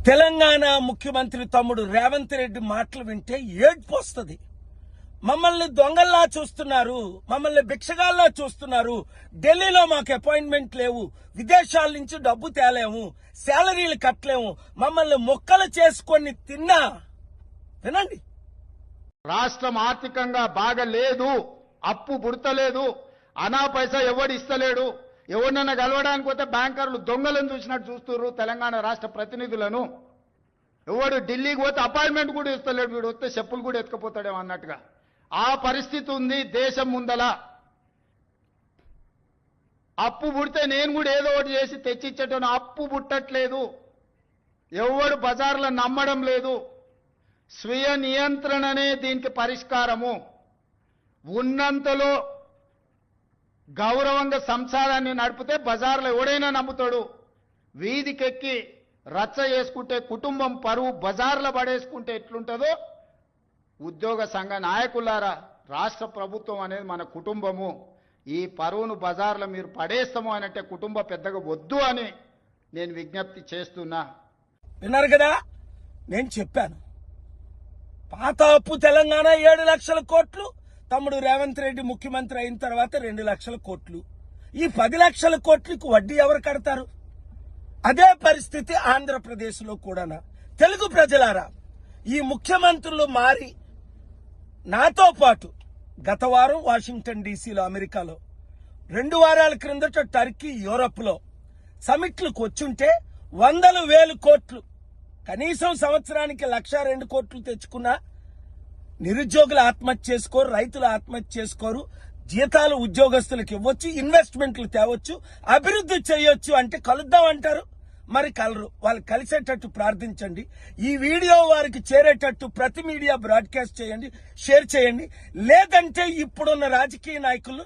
తెలంగాణ ముఖ్యమంత్రి తమ్ముడు రేవంత్ రెడ్డి మాటలు వింటే ఏడ్పు వస్తుంది. మమ్మల్ని దొంగల్లా చూస్తున్నారు, మమ్మల్ని భిక్షగాల్లా చూస్తున్నారు, ఢిల్లీలో మాకు అపాయింట్మెంట్ లేవు, విదేశాల నుంచి డబ్బు తేలేము, శాలరీలు కట్టలేము, మమ్మల్ని మొక్కలు చేసుకొని తిన్నా. వినండి, రాష్ట్రం ఆర్థికంగా బాగా లేదు, అప్పు పుడతలేదు, అనా పైసా ఎవడు ఇస్తలేడు. ఎవరినైనా కలవడానికి పోతే బ్యాంకర్లు దొంగలను చూసినట్టు చూస్తున్నారు తెలంగాణ రాష్ట్ర ప్రతినిధులను. ఎవడు ఢిల్లీకి పోతే అపాయింట్మెంట్ కూడా ఇస్తలేడు, వీడు వస్తే చెప్పులు కూడా ఎత్తుకపోతాడేమో అన్నట్టుగా ఆ పరిస్థితి ఉంది దేశం ముందల. అప్పు పుడితే నేను కూడా ఏదో ఒకటి చేసి తెచ్చిచ్చేటోను, అప్పు పుట్టట్లేదు, ఎవడు బజార్లో నమ్మడం లేదు. స్వీయ నియంత్రణనే దీనికి పరిష్కారము. ఉన్నంతలో గౌరవంగా సంసారాన్ని నడిపితే బజార్లో ఎవడైనా నమ్ముతాడు. వీధికెక్కి రచ్చ చేసుకుంటే కుటుంబం పరువు బజార్లో పడేసుకుంటే ఎట్లుంటుందో, ఉద్యోగ సంఘ నాయకులారా, రాష్ట్ర ప్రభుత్వం అనేది మన కుటుంబము. ఈ పరువును బజార్లో మీరు పడేస్తాము అనంటే కుటుంబ పెద్దగా వద్దు అని నేను విజ్ఞప్తి చేస్తున్నా. విన్నారు కదా, నేను చెప్పాను. పాత అప్పు తెలంగాణ 7 లక్షల కోట్లు, తమ్ముడు రేవంత్ రెడ్డి ముఖ్యమంత్రి అయిన తర్వాత 2 లక్షల కోట్లు. ఈ 10 లక్షల కోట్లకు వడ్డీ ఎవరు కడతారు? అదే పరిస్థితి ఆంధ్రప్రదేశ్ లో కూడా. తెలుగు ప్రజలారా, ఈ ముఖ్యమంత్రులు మారి నాతో పాటు గత వారం వాషింగ్టన్ డీసీలో, అమెరికాలో, 2 వారాల క్రిందట టర్కీ, యూరప్ లో సమిట్లకు వచ్చుంటే 100,000 కోట్లు, కనీసం సంవత్సరానికి 1,02 కోట్లు తెచ్చుకున్నా నిరుద్యోగులు ఆత్మహత్య చేసుకోరు, రైతులు ఆత్మహత్య చేసుకోరు, జీతాలు ఉద్యోగస్తులకు ఇవ్వచ్చు, ఇన్వెస్ట్మెంట్లు తేవచ్చు, అభివృద్ధి చేయొచ్చు. అంటే కలుద్దాం అంటారు, మరి కలరు. వాళ్ళు కలిసేటట్టు ప్రార్థించండి. ఈ వీడియో వారికి చేరేటట్టు ప్రతి మీడియా బ్రాడ్కాస్ట్ చేయండి, షేర్ చేయండి. లేదంటే ఇప్పుడున్న రాజకీయ నాయకులు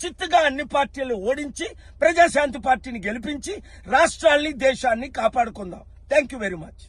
చిత్తుగా అన్ని పార్టీలు ఓడించి ప్రజాశాంతి పార్టీని గెలిపించి రాష్ట్రాల్ని, దేశాన్ని కాపాడుకుందాం. Thank you very much.